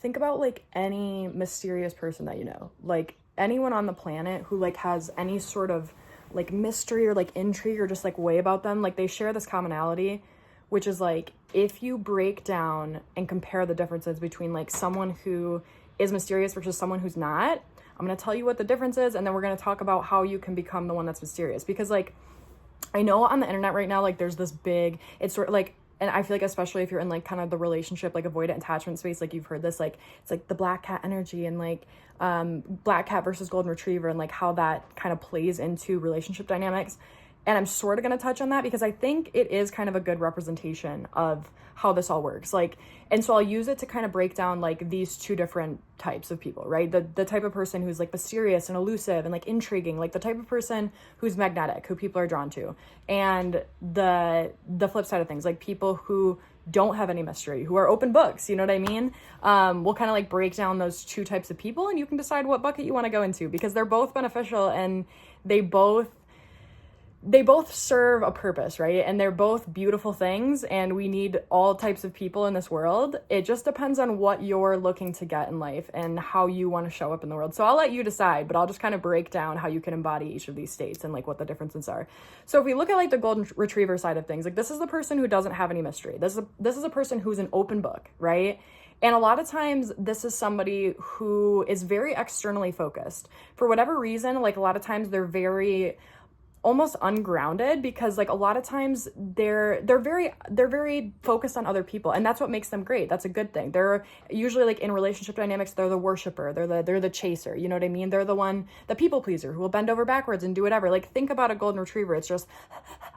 think about like any mysterious person that you know, like anyone on the planet who like has any sort of like mystery or like intrigue or just like way about them, like they share this commonality, which is like if you break down and compare the differences between like someone who is mysterious versus someone who's not, I'm going to tell you what the difference is, and then we're going to talk about how you can become the one that's mysterious. Because like I know on the internet right now, like there's this big, it's sort of like, and I feel like especially if you're in like kind of the relationship, like avoidant attachment space, like you've heard this, like it's like the black cat energy and like black cat versus golden retriever and like how that kind of plays into relationship dynamics. And I'm sort of going to touch on that because I think it is kind of a good representation of how this all works. Like, and so I'll use it to kind of break down like these two different types of people, right? The type of person who's like mysterious and elusive and like intriguing, like the type of person who's magnetic, who people are drawn to. And the flip side of things, like people who don't have any mystery, who are open books, you know what I mean? We'll kind of like break down those two types of people and you can decide what bucket you want to go into because they're both beneficial and they both serve a purpose, right? And they're both beautiful things and we need all types of people in this world. It just depends on what you're looking to get in life and how you want to show up in the world. So I'll let you decide, but I'll just kind of break down how you can embody each of these states and like what the differences are. So if we look at like the golden retriever side of things, like this is the person who doesn't have any mystery. This is a person who's an open book, right? And a lot of times this is somebody who is very externally focused. For whatever reason, like a lot of times they're very almost ungrounded because like a lot of times they're very focused on other people and that's what makes them great. That's a good thing. They're usually like in relationship dynamics, they're the worshiper, they're the chaser, you know what I mean? They're the people pleaser who will bend over backwards and do whatever. Like think about a golden retriever. It's just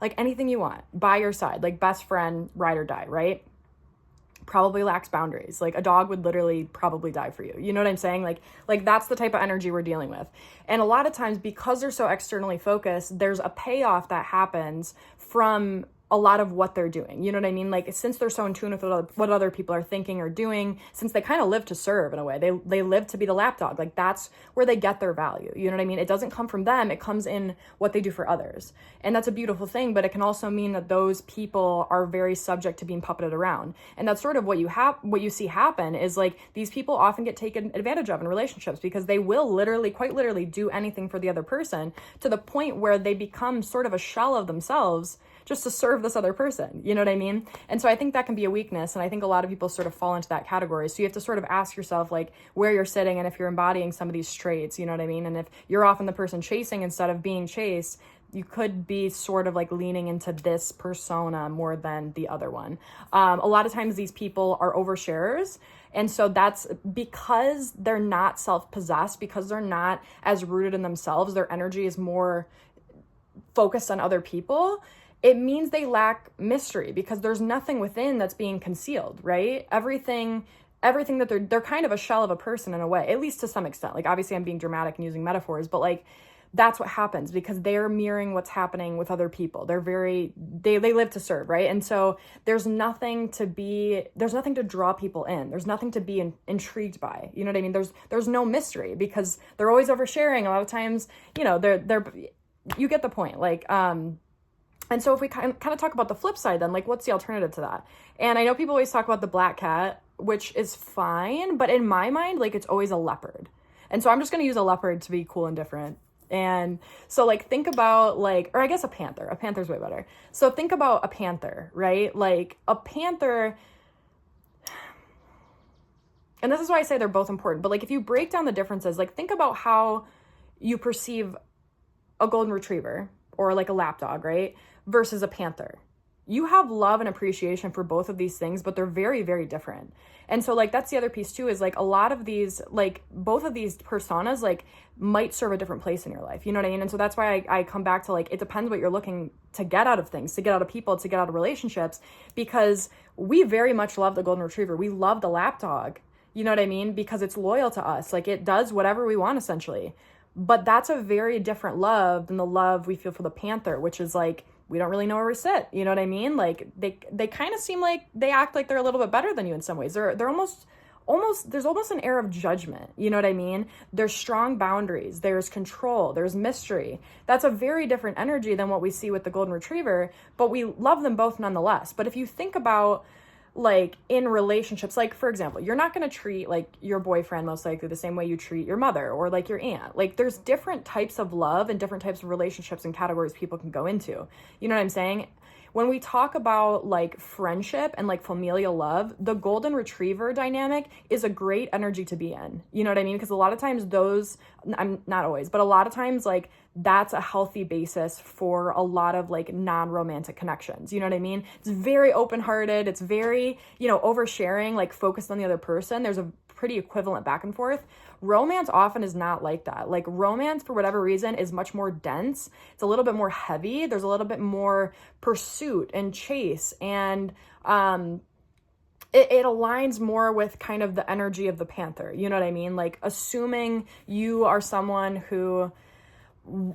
like anything you want by your side, like best friend, ride or die, right? Probably lacks boundaries. Like a dog would literally probably die for you. You know what I'm saying? Like that's the type of energy we're dealing with. And a lot of times because they're so externally focused, there's a payoff that happens from a lot of what they're doing. You know what I mean? Like since they're so in tune with what other people are thinking or doing, since they kind of live to serve in a way, they live to be the lapdog. Like that's where they get their value. You know what I mean? It doesn't come from them. It comes in what they do for others. And that's a beautiful thing, but it can also mean that those people are very subject to being puppeted around. And that's sort of what you see happen is like these people often get taken advantage of in relationships because they will quite literally do anything for the other person to the point where they become sort of a shell of themselves just to serve this other person, you know what I mean? And so I think that can be a weakness, and I think a lot of people sort of fall into that category. So you have to sort of ask yourself like where you're sitting and if you're embodying some of these traits, you know what I mean? And if you're often the person chasing instead of being chased, you could be sort of like leaning into this persona more than the other one. A lot of times these people are oversharers. And so that's because they're not self-possessed, because they're not as rooted in themselves, their energy is more focused on other people. It means they lack mystery because there's nothing within that's being concealed, right? Everything that they're kind of a shell of a person in a way, at least to some extent. Like obviously I'm being dramatic and using metaphors, but like that's what happens because they're mirroring what's happening with other people. They live to serve, right? And so there's nothing to draw people in. There's nothing to be intrigued by. You know what I mean? There's no mystery because they're always oversharing. A lot of times, you know, you get the point. Like, and so if we kind of talk about the flip side, then like, what's the alternative to that? And I know people always talk about the black cat, which is fine, but in my mind, like it's always a leopard. And so I'm just going to use a leopard to be cool and different. And so like, think about like, or I guess a panther. A panther's way better. So think about a panther, right? Like a panther, and this is why I say they're both important, but like if you break down the differences, like think about how you perceive a golden retriever or like a lapdog, right? Versus a panther. You have love and appreciation for both of these things, but they're very, very different. And so like, that's the other piece too, is like a lot of these, like both of these personas, like might serve a different place in your life. You know what I mean? And so that's why I come back to like, it depends what you're looking to get out of things, to get out of people, to get out of relationships, because we very much love the golden retriever. We love the lapdog, you know what I mean? Because it's loyal to us. Like it does whatever we want essentially. But that's a very different love than the love we feel for the panther, which is like, we don't really know where we sit. You know what I mean? Like they kind of seem like they act like they're a little bit better than you in some ways. They're almost there's almost an air of judgment. You know what I mean? There's strong boundaries. There's control. There's mystery. That's a very different energy than what we see with the golden retriever, but we love them both nonetheless. But if you think about like in relationships, like for example, you're not going to treat like your boyfriend most likely the same way you treat your mother or like your aunt. Like there's different types of love and different types of relationships and categories people can go into. You know what I'm saying? When we talk about like friendship and like familial love, the golden retriever dynamic is a great energy to be in. You know what I mean? Because a lot of times those, I'm not always, but a lot of times like that's a healthy basis for a lot of like non-romantic connections. You know what I mean? It's very open-hearted. It's very, you know, oversharing, like focused on the other person. There's a pretty equivalent back and forth. Romance often is not like that. Like romance, for whatever reason, is much more dense. It's a little bit more heavy. There's a little bit more pursuit and chase, and it aligns more with kind of the energy of the panther. You know what I mean? Like assuming you are someone who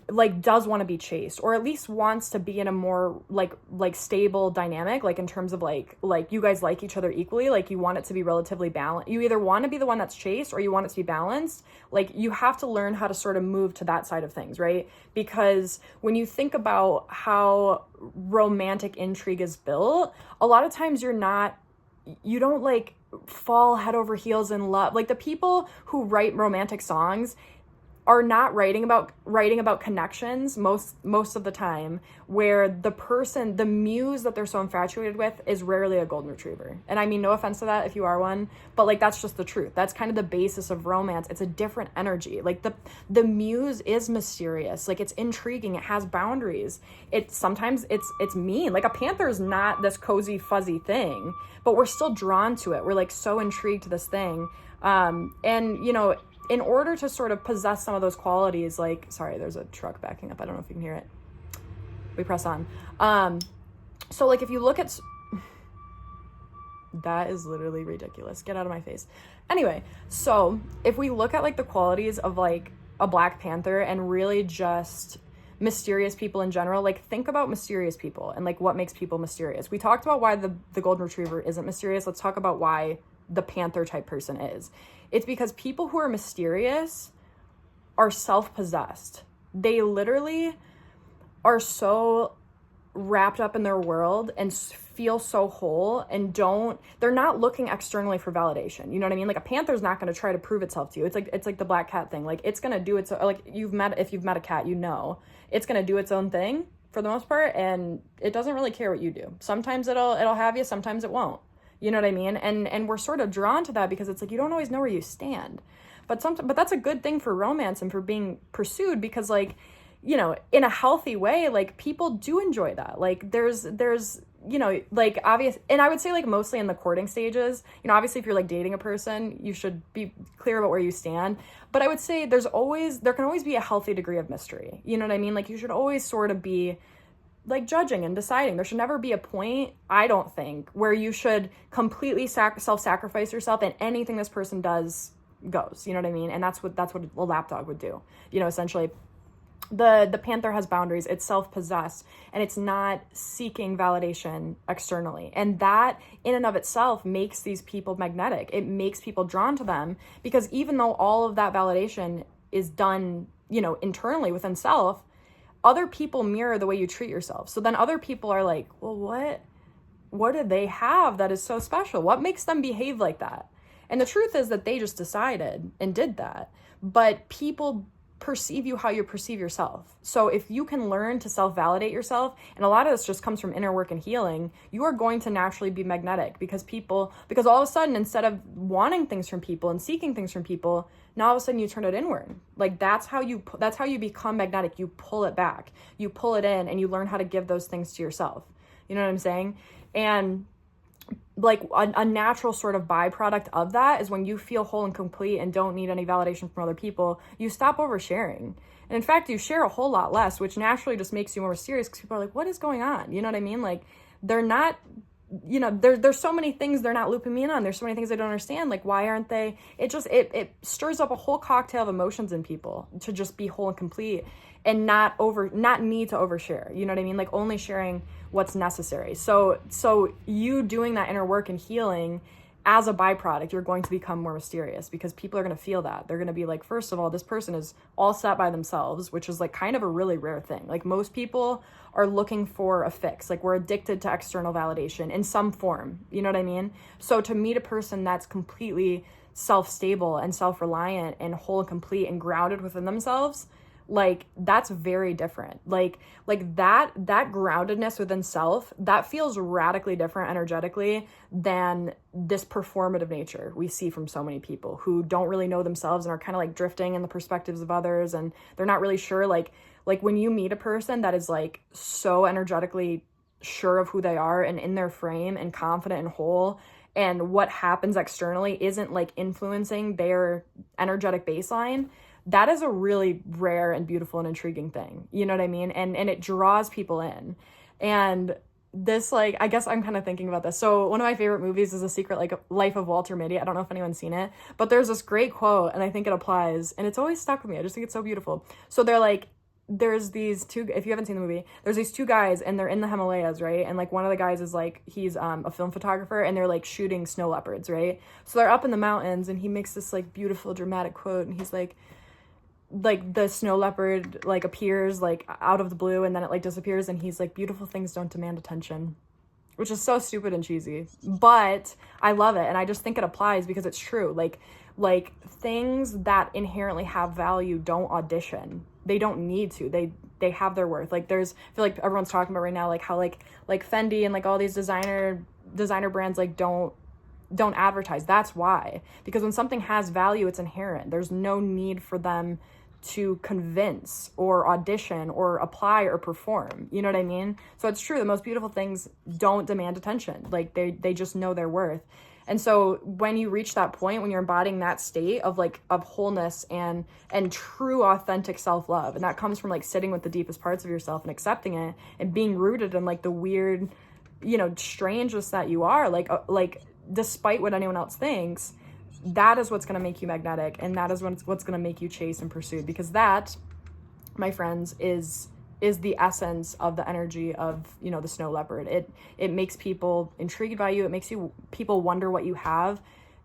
like does want to be chased, or at least wants to be in a more like stable dynamic, like in terms of like you guys like each other equally, like you want it to be relatively balanced. You either want to be the one that's chased or you want it to be balanced. Like you have to learn how to sort of move to that side of things, right? Because when you think about how romantic intrigue is built, a lot of times you don't like fall head over heels in love. Like the people who write romantic songs are not writing about connections most of the time, where the muse that they're so infatuated with is rarely a golden retriever. And I mean, no offense to that if you are one, but like that's just the truth. That's kind of the basis of romance. It's a different energy. Like the muse is mysterious, like it's intriguing, it has boundaries. Sometimes it's mean. Like a panther is not this cozy fuzzy thing, but we're still drawn to it. We're like so intrigued to this thing. And you know, in order to sort of possess some of those qualities, like, sorry, there's a truck backing up. I don't know if you can hear it. We press on. So like if you look at, that is literally ridiculous. Get out of my face. Anyway, so if we look at like the qualities of like a black panther and really just mysterious people in general, like think about mysterious people and like what makes people mysterious. We talked about why the golden retriever isn't mysterious. Let's talk about why the panther type person is. It's because people who are mysterious are self-possessed. They literally are so wrapped up in their world and feel so whole, and they're not looking externally for validation. You know what I mean? Like a panther's not going to try to prove itself to you. It's like the black cat thing. Like it's going to do its, like if you've met a cat, you know, it's going to do its own thing for the most part, and it doesn't really care what you do. Sometimes it'll have you, sometimes it won't. You know what I mean? And we're sort of drawn to that because it's like you don't always know where you stand. But that's a good thing for romance and for being pursued, because like, you know, in a healthy way, like people do enjoy that. Like there's you know, like obvious, and I would say like mostly in the courting stages, you know, obviously if you're like dating a person, you should be clear about where you stand. But I would say there can always be a healthy degree of mystery. You know what I mean? Like you should always sort of be like judging and deciding. There should never be a point, I don't think, where you should completely self-sacrifice yourself and anything this person does goes. You know what I mean? And that's what a lapdog would do. You know, essentially the panther has boundaries. It's self-possessed and it's not seeking validation externally. And that in and of itself makes these people magnetic. It makes people drawn to them, because even though all of that validation is done, you know, internally within self, other people mirror the way you treat yourself. So then other people are like, well, what do they have that is so special? What makes them behave like that? And the truth is that they just decided and did that. But people perceive you how you perceive yourself. So if you can learn to self-validate yourself, and a lot of this just comes from inner work and healing, you are going to naturally be magnetic, because all of a sudden, instead of wanting things from people and seeking things from people, now all of a sudden you turn it inward. Like that's how you become magnetic. You pull it back, you pull it in, and you learn how to give those things to yourself. You know what I'm saying? And like a natural sort of byproduct of that is when you feel whole and complete and don't need any validation from other people, you stop oversharing. And in fact, you share a whole lot less, which naturally just makes you more serious, because people are like, what is going on? You know what I mean? Like they're not, you know, there's so many things they're not looping me in on. There's so many things I don't understand. Like, why aren't they? It stirs up a whole cocktail of emotions in people to just be whole and complete and not need to overshare. You know what I mean? Like only sharing what's necessary. So you doing that inner work and healing as a byproduct, you're going to become more mysterious because people are going to feel that. They're going to be like, first of all, this person is all set by themselves, which is like kind of a really rare thing. Like most people are looking for a fix. Like we're addicted to external validation in some form. You know what I mean? So to meet a person that's completely self-stable and self-reliant and whole and complete and grounded within themselves, like that's very different. Like that groundedness within self, that feels radically different energetically than this performative nature we see from so many people who don't really know themselves and are kind of like drifting in the perspectives of others, and they're not really sure. Like when you meet a person that is like so energetically sure of who they are and in their frame and confident and whole, and what happens externally isn't like influencing their energetic baseline, that is a really rare and beautiful and intriguing thing. You know what I mean? And it draws people in. And this, like, I guess I'm kind of thinking about this. So one of my favorite movies is A Secret Life of Walter Mitty. I don't know if anyone's seen it, but there's this great quote, and I think it applies, and it's always stuck with me. I just think it's so beautiful. So they're like, there's these two, if you haven't seen the movie, there's these two guys, and they're in the Himalayas, right? And like one of the guys is like, he's a film photographer, and they're like shooting snow leopards, right? So they're up in the mountains, and he makes this like beautiful dramatic quote, and he's like the snow leopard like appears like out of the blue, and then it like disappears, and he's like, beautiful things don't demand attention, which is so stupid and cheesy, but I love it. And I just think it applies because it's true. Like things that inherently have value don't audition. They don't need to. They have their worth. Like I feel like everyone's talking about right now, like how like Fendi and like all these designer brands like don't advertise. That's why. Because when something has value, it's inherent. There's no need for them to convince or audition or apply or perform. You know what I mean? So it's true. The most beautiful things don't demand attention. Like they just know their worth. And so when you reach that point, when you're embodying that state of wholeness and true authentic self-love, and that comes from like sitting with the deepest parts of yourself and accepting it and being rooted in like the weird, you know, strangeness that you are, like despite what anyone else thinks, that is what's going to make you magnetic, and that is what's going to make you chase and pursue, because that, my friends, is the essence of the energy of, you know, the snow leopard. It makes people intrigued by you. It makes people wonder what you have.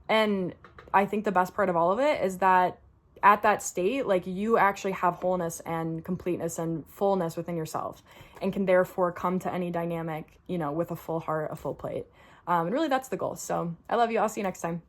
And I think the best part of all of it is that at that state, like you actually have wholeness and completeness and fullness within yourself, and can therefore come to any dynamic, you know, with a full heart, a full plate. And really that's the goal. So I love you. I'll see you next time.